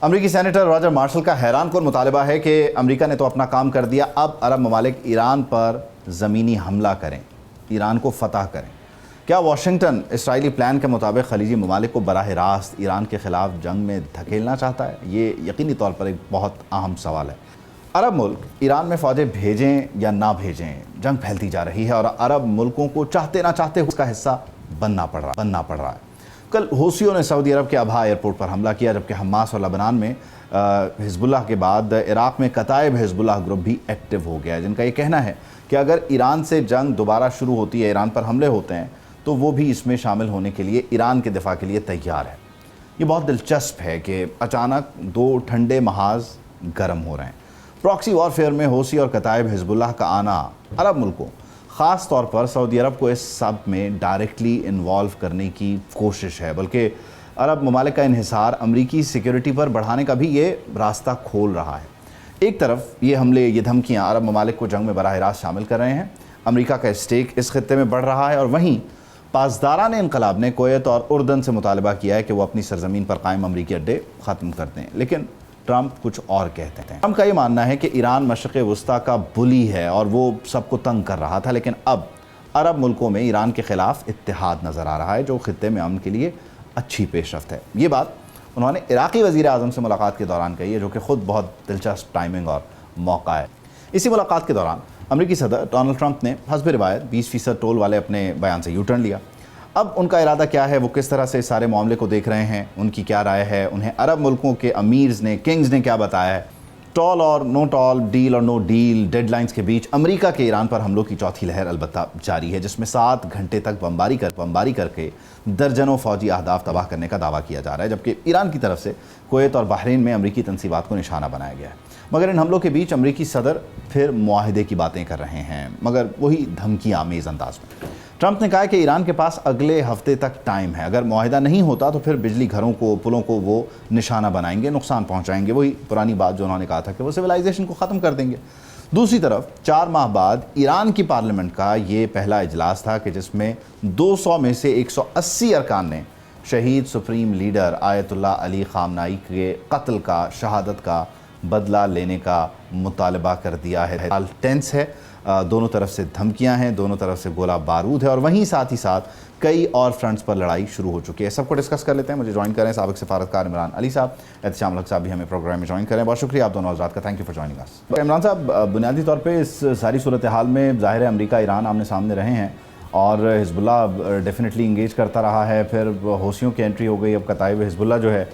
امریکی senator Roger martial کا حیران کن مطالبہ ہے کہ امریکہ نے تو اپنا کام کر دیا، اب عرب ممالک ایران پر زمینی حملہ کریں، ایران کو فتح کریں۔ کیا واشنگٹن اسرائیلی پلان کے مطابق خلیجی ممالک کو براہ راست ایران کے خلاف جنگ میں دھکیلنا چاہتا ہے؟ یہ یقینی طور پر ایک بہت اہم سوال ہے۔ عرب ملک ایران میں فوجیں بھیجیں یا نہ بھیجیں، جنگ پھیلتی جا رہی ہے اور عرب ملکوں کو چاہتے نہ چاہتے اس کا حصہ بننا پڑ رہا ہے۔ کل حوثیوں نے سعودی عرب کے ابہا ایئرپورٹ پر حملہ کیا، جبکہ حماس اور لبنان میں حزب اللہ کے بعد عراق میں کتائب حزب اللہ گروپ بھی ایکٹیو ہو گیا ہے، جن کا یہ کہنا ہے کہ اگر ایران سے جنگ دوبارہ شروع ہوتی ہے، ایران پر حملے ہوتے ہیں، تو وہ بھی اس میں شامل ہونے کے لیے ایران کے دفاع کے لیے تیار ہے۔ یہ بہت دلچسپ ہے کہ اچانک دو ٹھنڈے محاذ گرم ہو رہے ہیں۔ پراکسی وارفیئر میں حوثی اور کتائب حزب اللہ کا آنا عرب ملکوں، خاص طور پر سعودی عرب کو اس سب میں ڈائریکٹلی انوالو کرنے کی کوشش ہے، بلکہ عرب ممالک کا انحصار امریکی سیکیورٹی پر بڑھانے کا بھی یہ راستہ کھول رہا ہے۔ ایک طرف یہ حملے، یہ دھمکیاں عرب ممالک کو جنگ میں براہ راست شامل کر رہے ہیں، امریکہ کا اسٹیک اس خطے میں بڑھ رہا ہے، اور وہیں پاسداران انقلاب نے کویت اور اردن سے مطالبہ کیا ہے کہ وہ اپنی سرزمین پر قائم امریکی اڈے ختم کر دیں، لیکن ٹرمپ کچھ اور کہتے ہیں۔ ٹرمپ کا یہ ماننا ہے کہ ایران مشرق وسطیٰ کا بلی ہے اور وہ سب کو تنگ کر رہا تھا، لیکن اب عرب ملکوں میں ایران کے خلاف اتحاد نظر آ رہا ہے، جو خطے میں امن کے لیے اچھی پیش رفت ہے۔ یہ بات انہوں نے عراقی وزیر اعظم سے ملاقات کے دوران کہی ہے، جو کہ خود بہت دلچسپ ٹائمنگ اور موقع ہے۔ اسی ملاقات کے دوران امریکی صدر ڈونلڈ ٹرمپ نے حسب روایت 20% ٹول والے اپنے بیان سے یو ٹرن لیا۔ اب ان کا ارادہ کیا ہے، وہ کس طرح سے اس سارے معاملے کو دیکھ رہے ہیں، ان کی کیا رائے ہے، انہیں عرب ملکوں کے امیرز نے، کنگز نے کیا بتایا ہے، ٹال اور نو ٹال، ڈیل اور نو ڈیل، ڈیڈ لائنز کے بیچ امریکہ کے ایران پر حملوں کی چوتھی لہر البتہ جاری ہے، جس میں 7 گھنٹے تک بمباری کر کے درجنوں فوجی اہداف تباہ کرنے کا دعویٰ کیا جا رہا ہے، جبکہ ایران کی طرف سے کویت اور بحرین میں امریکی تنصیبات کو نشانہ بنایا گیا ہے۔ مگر ان حملوں کے بیچ امریکی صدر پھر معاہدے کی باتیں کر رہے ہیں، مگر وہی دھمکیاں آمیز انداز میں۔ ٹرمپ نے کہا کہ ایران کے پاس اگلے ہفتے تک ٹائم ہے، اگر معاہدہ نہیں ہوتا تو پھر بجلی گھروں کو، پلوں کو وہ نشانہ بنائیں گے، نقصان پہنچائیں گے، وہی پرانی بات جو انہوں نے کہا تھا کہ وہ سویلائزیشن کو ختم کر دیں گے۔ دوسری طرف 4 ماہ بعد ایران کی پارلیمنٹ کا یہ پہلا اجلاس تھا کہ جس میں 200 میں سے 180 ارکان نے شہید سپریم لیڈر آیت اللہ علی خامنائی کے قتل کا، شہادت کا بدلہ لینے کا مطالبہ کر دیا ہے۔ حال ٹینس ہے، دونوں طرف سے دھمکیاں ہیں، دونوں طرف سے گولہ بارود ہے، اور وہیں ساتھ ہی ساتھ کئی اور فرنٹس پر لڑائی شروع ہو چکی ہے۔ سب کو ڈسکس کر لیتے ہیں۔ مجھے جوائن کریں سابق سفارتکار عمران علی صاحب، احتشام الحق صاحب بھی ہمیں پروگرام میں جوائن کریں۔ بہت شکریہ آپ دونوں حضرات کا، تھینک یو فار جوائننگ اس۔ عمران صاحب، بنیادی طور پہ اس ساری صورتحال میں ظاہر ہے امریکہ ایران آمنے سامنے رہے ہیں، اور حزب اللہ ڈیفینیٹلی انگیج کرتا رہا ہے، پھر حوثیوں کی انٹری ہو گئی، اب کتائب حزب اللہ جو ہے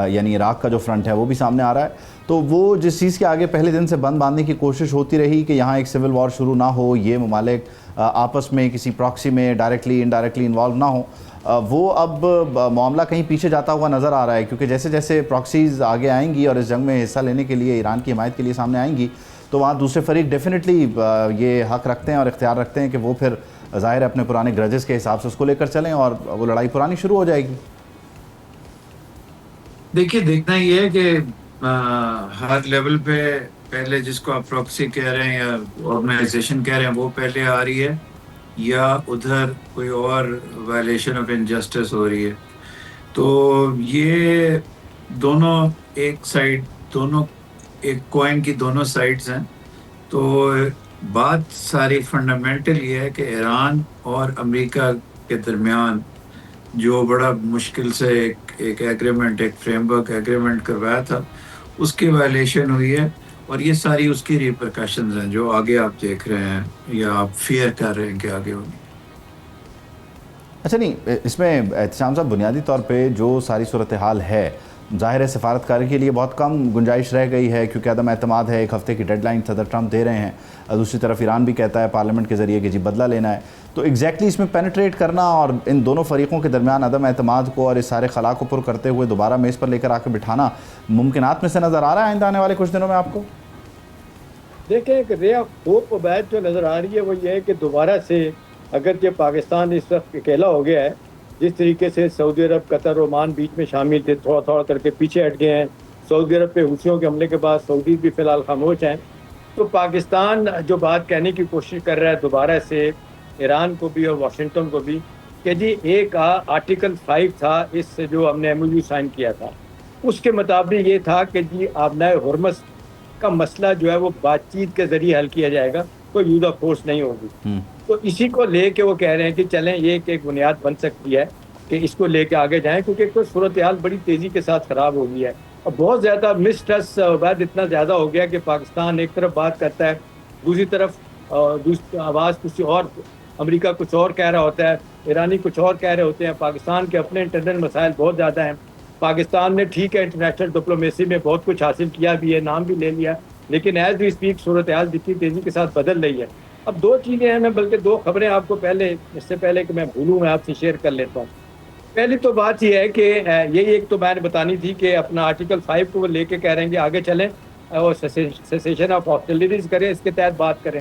یعنی عراق کا جو فرنٹ ہے وہ بھی سامنے آ رہا ہے، تو وہ جس چیز کے آگے پہلے دن سے بند باندھنے کی کوشش ہوتی رہی کہ یہاں ایک سول وار شروع نہ ہو، یہ ممالک آپس میں کسی پراکسی میں ڈائریکٹلی انڈائریکٹلی انوالو نہ ہوں، وہ اب معاملہ کہیں پیچھے جاتا ہوا نظر آ رہا ہے، کیونکہ جیسے جیسے پراکسیز آگے آئیں گی اور اس جنگ میں حصہ لینے کے لیے، ایران کی حمایت کے لیے سامنے آئیں گی، تو وہاں دوسرے فریق ڈیفینیٹلی یہ حق رکھتے ہیں اور اختیار رکھتے ہیں کہ وہ پھر ظاہر ہے اپنے پرانے گرجز کے حساب سے اس کو لے کر چلیں اور وہ لڑائی پرانی شروع ہو جائے گی۔ دیکھیے، دیکھنا یہ ہے کہ ہر لیول پہ پہلے جس کو آپ پراکسی کہہ رہے ہیں یا آرگنائزیشن کہہ رہے ہیں وہ پہلے آ رہی ہے، یا ادھر کوئی اور وائلیشن آف انجسٹس ہو رہی ہے۔ تو یہ دونوں دونوں ایک کوائن کی دونوں سائڈز ہیں۔ تو بات ساری فنڈامنٹل یہ ہے کہ ایران اور امریکہ کے درمیان جو بڑا مشکل سے ایک ایگریمنٹ، ایک فریم ورک ایگریمنٹ کروایا تھا، اس کی وائلیشن ہوئی ہے، اور یہ ساری اس کی ریپرکشنز ہیں جو آگے آپ دیکھ رہے ہیں یا آپ فیئر کر رہے ہیں کہ آگے ہونی۔ اچھا، نہیں، اس میں احتشام صاحب بنیادی طور پہ جو ساری صورتحال ہے، ظاہر ہے سفارتکاری کے لیے بہت کم گنجائش رہ گئی ہے، کیونکہ عدم اعتماد ہے، 1 ہفتے کی ڈیڈ لائن صدر ٹرمپ دے رہے ہیں، دوسری طرف ایران بھی کہتا ہے پارلیمنٹ کے ذریعے کہ جی بدلہ لینا ہے، تو ایگزیکٹلی اس میں پینیٹریٹ کرنا اور ان دونوں فریقوں کے درمیان عدم اعتماد کو اور اس سارے خلا کو پر کرتے ہوئے دوبارہ میز پر لے کر آ کے بٹھانا ممکنات میں سے نظر آ رہا ہے آئندہ آنے والے کچھ دنوں میں آپ کو؟ دیکھیں، ایک رے آف ہوپ عبید جو نظر آ رہی ہے وہ یہ ہے کہ دوبارہ سے اگرچہ پاکستان اس وقت اکیلا ہو گیا ہے، جس طریقے سے سعودی عرب، قطر، عمان بیچ میں شامل تھے، تھوڑا تھوڑا کر کے پیچھے ہٹ گئے ہیں۔ سعودی عرب پہ حوثیوں کے حملے کے بعد سعودی بھی فی الحال خاموش ہیں، تو پاکستان جو بات کہنے کی کوشش کر رہا ہے دوبارہ سے ایران کو بھی اور واشنگٹن کو بھی کہ جی ایک آرٹیکل 5 تھا اس سے جو ہم نے MOU سائن کیا تھا، اس کے مطابق یہ تھا کہ جی آبنائے ہرمز کا مسئلہ جو ہے وہ بات چیت کے ذریعے حل کیا جائے گا, کوئی یوز آف فورس نہیں ہوگی. تو اسی کو لے کے وہ کہہ رہے ہیں کہ چلیں یہ ایک بنیاد بن سکتی ہے کہ اس کو لے کے آگے جائیں, کیونکہ کوئی صورتحال بڑی تیزی کے ساتھ خراب ہو گئی ہے اور بہت زیادہ مسٹرسٹ بعد اتنا زیادہ ہو گیا کہ پاکستان ایک طرف بات کرتا ہے, دوسری طرف آواز کسی اور, امریکہ کچھ اور کہہ رہا ہوتا ہے, ایرانی کچھ اور کہہ رہے ہوتے ہیں. پاکستان کے اپنے انٹرنل مسائل بہت زیادہ ہیں. پاکستان نے ٹھیک ہے انٹرنیشنل ڈپلومیسی میں بہت کچھ حاصل کیا بھی ہے, نام بھی لے لیا, لیکن ایز وی اسپیک صورتحال جتنی تیزی کے ساتھ بدل رہی ہے. اب دو چیزیں ہیں, میں بلکہ دو خبریں آپ کو پہلے, اس سے پہلے کہ میں بھولوں, میں آپ سے شیئر کر لیتا ہوں. پہلی تو بات یہ ہے کہ یہی ایک تو میں نے بتانی تھی کہ اپنا آرٹیکل 5 کو وہ لے کے کہہ رہے ہیں کہ آگے چلیں اور سیسیشن آف ہاسٹیلٹیز کریں, اس کے تحت بات کریں.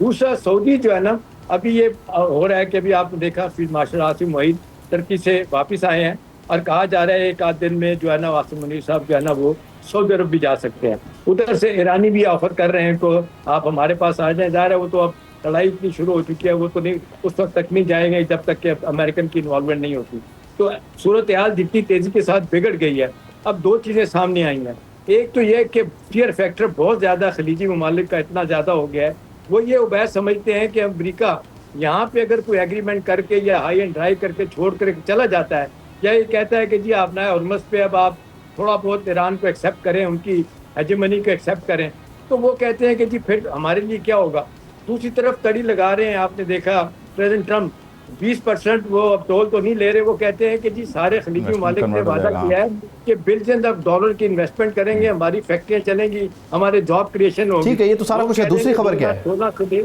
دوسرا سعودی جو ہے نا, ابھی یہ ہو رہا ہے کہ ابھی آپ نے دیکھا فیلڈ مارشل عاصم معید ترکی سے واپس آئے ہیں اور کہا جا رہا ہے ایک آدھ دن میں جو ہے نا عاصم منیر صاحب جو ہے نا وہ سعودی عرب بھی جا سکتے ہیں. ادھر سے ایرانی بھی آفر کر رہے ہیں کہ آپ ہمارے پاس آ جائیں. ظاہر ہے وہ تو اب لڑائی اتنی شروع ہو چکی ہے, وہ تو نہیں, اس وقت تک نہیں جائیں گے جب تک کہ امریکن کی انوالومنٹ نہیں ہوتی. تو صورتحال جتنی تیزی کے ساتھ بگڑ گئی ہے, اب دو چیزیں سامنے آئی ہیں. ایک تو یہ کہ فیئر فیکٹر بہت زیادہ خلیجی ممالک کا اتنا زیادہ ہو گیا ہے, وہ یہ عبید سمجھتے ہیں کہ امریکہ یہاں پہ اگر کوئی ایگریمنٹ کر کے یا ہائی اینڈ ڈرائی کر کے چھوڑ کر چلا جاتا ہے, یا یہ کہتا ہے کہ جی آبنائے ہرمز پہ اب آپ تھوڑا بہت ایران کو ایکسیپٹ کریں, ان کی ہیجمنی کو ایکسیپٹ کریں, تو وہ کہتے ہیں کہ جی پھر ہمارے لیے کیا ہوگا. دوسری طرف تڑی لگا رہے ہیں, آپ نے دیکھا پریزیڈنٹ ٹرمپ 20% وہ اب ٹول تو نہیں لے رہے, وہ کہتے ہیں کہ جی سارے خلیجی ممالک نے وعدہ کیا ہے کہ بلین آف ڈالر کی انویسٹمنٹ کریں گے, ہماری فیکٹریاں چلیں گی, ہمارے جاب کریشن ہوگی. ٹھیک ہے, یہ تو سارا کچھ ہے. دوسری خبر کیا ہے؟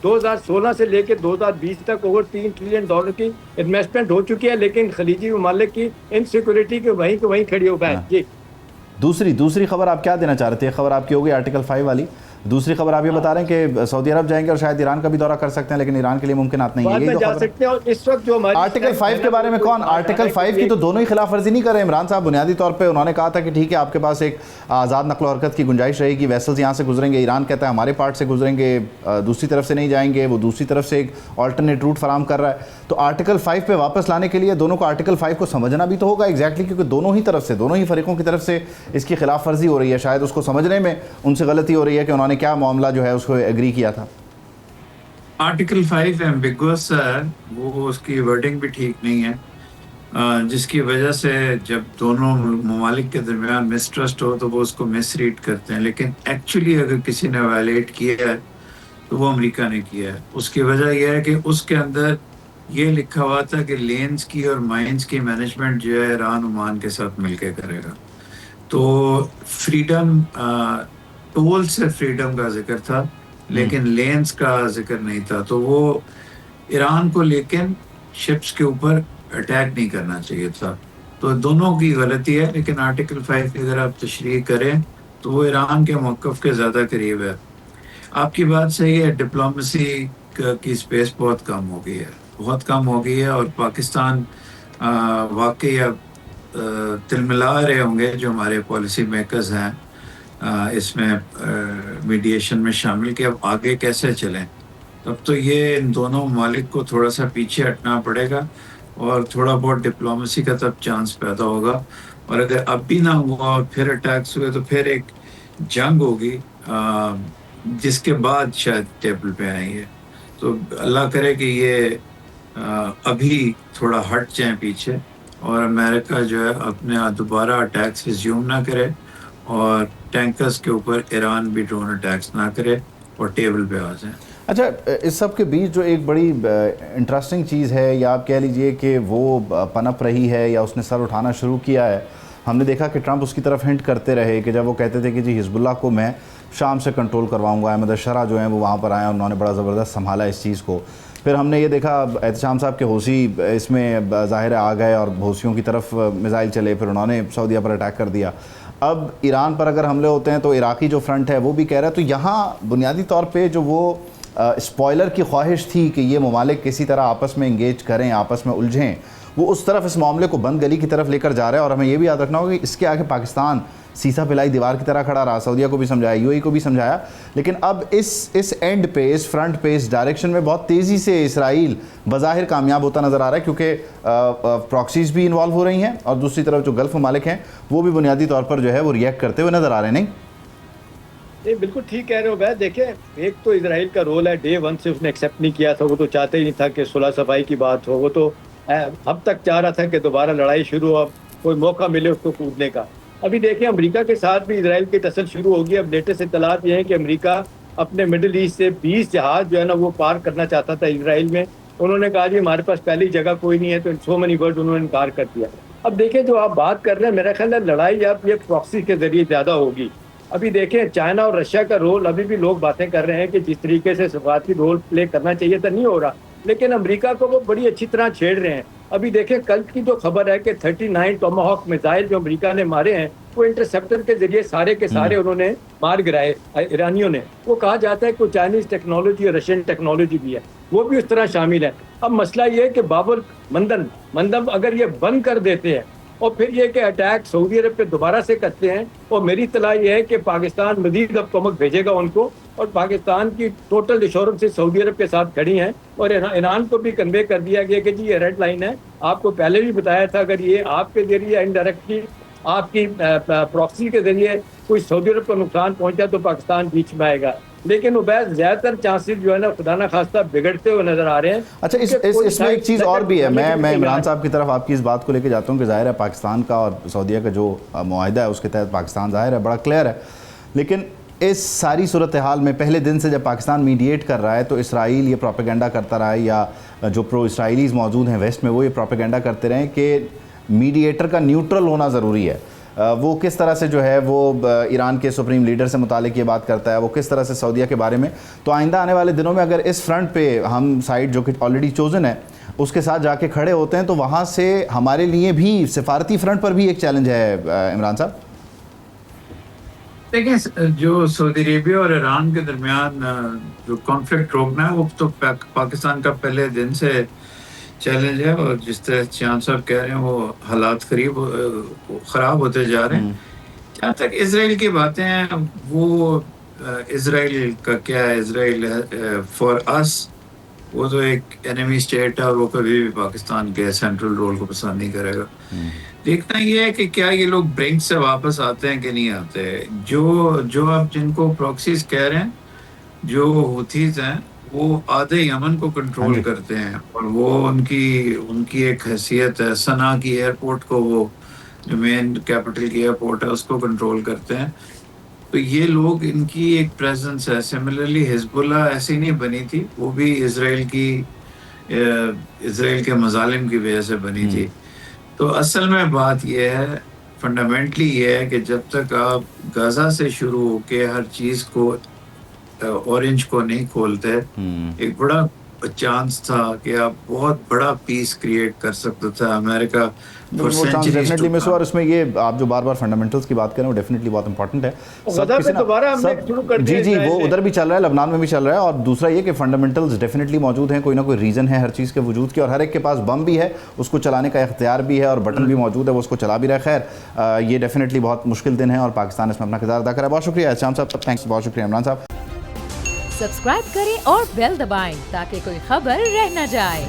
2016 سے لے کے 2020 تک اوور $3 ٹریلین کی انویسٹمنٹ ہو چکی ہے, لیکن خلیجی ممالک کی انسیکیورٹی کے وہیں کو وہیں کھڑی ہو گئے. جی دوسری خبر آپ کیا دینا چاہ رہے تھے؟ ایک خبر آپ کی ہوگی آرٹیکل 5 والی, دوسری خبر آپ یہ بتا رہے ہیں کہ سعودی عرب جائیں گے اور شاید ایران کا بھی دورہ کر سکتے ہیں, لیکن ایران کے لیے ممکنات نہیں ہے. یہی تو خبر ہے. اس وقت جو آرٹیکل 5 کے بارے میں کون, آرٹیکل 5 کی تو دونوں ہی خلاف ورزی نہیں کر رہے. عمران صاحب بنیادی طور پہ انہوں نے کہا تھا کہ ٹھیک ہے آپ کے پاس ایک آزاد نقل و حرکت کی گنجائش رہے گی, ویسلز یہاں سے گزریں گے, ایران کہتا ہے ہمارے پارٹ سے گزریں گے, دوسری طرف سے نہیں جائیں گے, وہ دوسری طرف سے ایک آلٹرنیٹ روٹ فراہم کر رہا ہے. تو آرٹیکل 5 پہ واپس لانے کے لیے دونوں کو آرٹیکل 5 کو سمجھنا بھی تو ہوگا ایگزیکٹلی, کیونکہ دونوں ہی طرف سے, دونوں ہی فریقوں کی طرف سے اس کی خلاف ورزی ہو رہی ہے. شاید اس کو سمجھنے میں ان سے غلطی ہو رہی ہے کہ انہوں نے کیا معاملہ جو ہے اس کو ایگری کیا تھا. آرٹیکل 5 ایمبیگوس ہے, وہ اس کی ورڈنگ بھی ٹھیک نہیں ہے, جس کی وجہ سے جب دونوں ممالک کے درمیان مسٹرسٹ ہو تو وہ اس کو مس ریڈ کرتے ہیں, لیکن ایکچولی اگر کسی نے وائلیٹ کیا ہے تو وہ امریکہ نے کیا ہے. اس کی وجہ یہ ہے کہ اس کے اندر یہ لکھا ہوا تھا کہ لینز کی اور مائنز کی مینجمنٹ جو ہے ایران عمان کے ساتھ مل کے کرے گا. تو فریڈم, ٹول سے فریڈم کا ذکر تھا لیکن لینز کا ذکر نہیں تھا. تو وہ ایران کو لیکن شپس کے اوپر اٹیک نہیں کرنا چاہیے تھا. تو دونوں کی غلطی ہے, لیکن آرٹیکل 5 کی اگر آپ تشریح کریں تو وہ ایران کے موقف کے زیادہ قریب ہے. آپ کی بات صحیح ہے, ڈپلومیسی کی اسپیس بہت کم ہو گئی ہے, بہت کم ہو گئی ہے, اور پاکستان واقعی اب تلملا رہے ہوں گے جو ہمارے پالیسی میکرز ہیں اس میں میڈیشن میں شامل, کہ اب آگے کیسے چلیں. اب تو یہ ان دونوں ممالک کو تھوڑا سا پیچھے ہٹنا پڑے گا اور تھوڑا بہت ڈپلومیسی کا تب چانس پیدا ہوگا. اور اگر اب بھی نہ ہوا اور پھر اٹیکس ہوئے تو پھر ایک جنگ ہوگی جس کے بعد شاید ٹیبل پہ آئیں گے. تو اللہ کرے کہ یہ ابھی تھوڑا ہٹ جائیں پیچھے, اور امریکہ جو ہے اپنے دوبارہ اٹیکس ریزیوم نہ کرے, اور ٹینکرز کے اوپر ایران بھی ڈرون اٹیکس نہ کرے, اور ٹیبل پہ آ جائیں. اچھا, اس سب کے بیچ جو ایک بڑی انٹرسٹنگ چیز ہے, یا آپ کہہ لیجئے کہ وہ پنپ رہی ہے یا اس نے سر اٹھانا شروع کیا ہے, ہم نے دیکھا کہ ٹرمپ اس کی طرف ہنٹ کرتے رہے کہ جب وہ کہتے تھے کہ جی حزب اللہ کو میں شام سے کنٹرول کرواؤں گا, احمد الشرع جو ہیں وہ وہاں پر آئے اور انہوں نے بڑا زبردست سنبھالا اس چیز کو. پھر ہم نے یہ دیکھا احتشام صاحب کے حوثی اس میں ظاہر آ گئے اور حوثیوں کی طرف میزائل چلے, پھر انہوں نے سعودیہ پر اٹیک کر دیا. اب ایران پر اگر حملے ہوتے ہیں تو عراقی جو فرنٹ ہے وہ بھی کہہ رہا ہے. تو یہاں بنیادی طور پہ جو وہ اسپوائلر کی خواہش تھی کہ یہ ممالک کسی طرح آپس میں انگیج کریں, آپس میں الجھیں, وہ اس طرف اس معاملے کو بند گلی کی طرف لے کر جا رہا ہے. اور ہمیں یہ بھی یاد رکھنا ہوگا کہ اس کے آگے پاکستان سیسا پلائی دیوار کی طرح کھڑا رہا, سعودیہ کو بھی سمجھایا, یو اے ای کو بھی سمجھایا, لیکن اب اس اینڈ پہ, اس فرنٹ پہ, اس ڈائریکشن میں بہت تیزی سے اسرائیل بظاہر کامیاب ہوتا نظر آ رہا ہے, کیونکہ پراکسیز بھی انوالو ہو رہی ہیں اور دوسری طرف جو گلف ممالک ہیں وہ بھی بنیادی طور پر جو ہے وہ ریئیکٹ کرتے ہوئے نظر آ رہے ہیں. نہیں بالکل ٹھیک کہہ رہے ہو بھائی. دیکھیں ایک تو اسرائیل کا رول ہے, ڈے ون سے اس نے ایکسیپٹ نہیں کیا تھا, وہ تو چاہتے ہی نہیں تھا کہ صلح صفائی کی بات ہو, وہ تو اب تک چاہ رہا تھا کہ دوبارہ لڑائی شروع ہو, اب کوئی موقع ملے اس کو کودنے کا. ابھی دیکھیں امریکہ کے ساتھ بھی اسرائیل کی ٹسل شروع ہوگی. اب لیٹسٹ اطلاعات یہ ہیں کہ امریکہ اپنے مڈل ایسٹ سے 20 جہاز جو ہے نا وہ پار کرنا چاہتا تھا اسرائیل میں. انہوں نے کہا جی ہمارے پاس پہلی جگہ کوئی نہیں ہے, تو سو مینی ورڈ انہوں نے انکار کر دیا. اب دیکھیں جو آپ بات کر رہے ہیں, میرا خیال ہے لڑائی اب یہ پراکسی کے ذریعے زیادہ ہوگی. ابھی دیکھیں چائنا اور رشیا کا رول, ابھی بھی لوگ باتیں کر رہے ہیں کہ جس طریقے سے سفارتی رول پلے کرنا چاہیے تھا نہیں ہو رہا, لیکن امریکہ کو وہ بڑی اچھی طرح چھیڑ رہے ہیں. ابھی دیکھیں کل کی جو خبر ہے کہ 39 ٹوماہاک میزائل جو امریکہ نے مارے ہیں وہ انٹرسیپٹر کے ذریعے سارے کے سارے انہوں نے مار گرائے ایرانیوں نے. وہ کہا جاتا ہے کہ چائنیز ٹیکنالوجی اور رشین ٹیکنالوجی بھی ہے, وہ بھی اس طرح شامل ہے. اب مسئلہ یہ ہے کہ باب المندب اگر یہ بند کر دیتے ہیں اور پھر یہ کہ اٹیک سعودی عرب پہ دوبارہ سے کرتے ہیں, اور میری اطلاع یہ ہے کہ پاکستان مزید اب کمک بھیجے گا ان کو, اور پاکستان کی ٹوٹل ایشورنس سعودی عرب کے ساتھ کھڑی ہیں, اور ایران کو بھی کنوے کر دیا گیا کہ جی یہ ریڈ لائن ہے. آپ کو پہلے بھی بتایا تھا اگر یہ آپ کے ذریعے انڈائریکٹلی آپ کی پراکسی کے ذریعے کوئی سعودی عرب کو نقصان پہنچا تو پاکستان بیچ میں آئے گا. لیکن عبید زیادہ تر چانسز جو ہے نا خدا نہ خواستہ بگڑتے ہوئے نظر آ رہے ہیں. اچھا اس میں ایک چیز اور بھی ہے, میں عمران صاحب کی طرف آپ کی اس بات کو لے کے جاتا ہوں کہ ظاہر ہے پاکستان کا اور سعودیہ کا جو معاہدہ ہے اس کے تحت پاکستان ظاہر ہے بڑا کلیئر ہے, لیکن اس ساری صورتحال میں پہلے دن سے جب پاکستان میڈیٹ کر رہا ہے تو اسرائیل یہ پروپیگنڈا کرتا رہا ہے, یا جو پرو اسرائیلیز موجود ہیں ویسٹ میں وہ یہ پروپیگنڈا کرتے رہے کہ میڈیٹر کا نیوٹرل ہونا ضروری ہے. وہ کس طرح سے جو ہے وہ ایران کے سپریم لیڈر سے متعلق یہ بات کرتا ہے, وہ کس طرح سے سعودیہ کے بارے میں. تو آئندہ آنے والے دنوں میں اگر اس فرنٹ پہ ہم سائڈ جو کہ آلریڈی چوزن ہے اس کے ساتھ جا کے کھڑے ہوتے ہیں تو وہاں سے ہمارے لیے بھی سفارتی فرنٹ پر بھی ایک چیلنج ہے. عمران صاحب دیکھیں جو سعودی عربیہ اور ایران کے درمیان جو کانفلکٹ روکنا ہے وہ تو پاکستان کا پہلے دن سے چیلنج ہے, اور جس طرح چاند صاحب کہہ رہے ہیں وہ حالات خراب ہوتے جا رہے ہیں. جہاں تک اسرائیل کی باتیں ہیں, وہ اسرائیل کا کیا ہے, اسرائیل فار اس وہ تو ایک انیمی اسٹیٹ ہے, اور وہ کبھی بھی پاکستان کے سینٹرل رول کو پسند نہیں کرے گا. دیکھنا یہ ہے کہ کیا یہ لوگ برنک سے واپس آتے ہیں کہ نہیں آتے. جو اب جن کو پراکسیز کہہ رہے ہیں, جو ہوتیز ہیں, وہ آدھے یمن کو کنٹرول کرتے ہیں, اور وہ ان کی ایک حیثیت ہے. صنعاء کی ایئرپورٹ کو, وہ جو مین کیپٹل کی ایئرپورٹ ہے اس کو کنٹرول کرتے ہیں. تو یہ لوگ, ان کی ایک پریزنس ہے. سملرلی حزب اللہ ایسی نہیں بنی تھی, وہ بھی اسرائیل کے مظالم کی وجہ سے بنی تھی. تو اصل میں بات یہ ہے, فنڈامنٹلی یہ ہے کہ جب تک آپ غزہ سے شروع ہو کے ہر چیز کو, اورنج کو نہیں کھولتے, ایک بڑا چانس تھا کہ آپ بہت بڑا پیس کریٹ کر سکتا تھا امریکہ. وہ چانس ڈیفینیٹلی مس ہوا, اور اس میں یہ آپ جو بار بار فنڈامنٹلز کی بات کریں وہ ڈیفینیٹلی بہت امپورٹنٹ ہے. جی وہ ادھر بھی چل رہا ہے, لبنان میں بھی چل رہا ہے. اور دوسرا یہ کہ فنڈامنٹلز ڈیفینیٹلی موجود ہیں, کوئی نہ کوئی ریزن ہے ہر چیز کے وجود کی, اور ہر ایک کے پاس بم بھی ہے, اس کو چلانے کا اختیار بھی ہے, اور بٹن بھی موجود ہے, وہ اس کو چلا بھی رہا ہے. خیر یہ ڈیفینیٹلی بہت مشکل دن ہے, اور پاکستان اس میں اپنا کردار ادا کر رہا ہے. بہت شکریہ شام صاحب, تھینکس, بہت شکریہ عمران صاحب. سبسکرائب کریں اور بیل دبائیں تاکہ کوئی خبر رہ نہ جائے.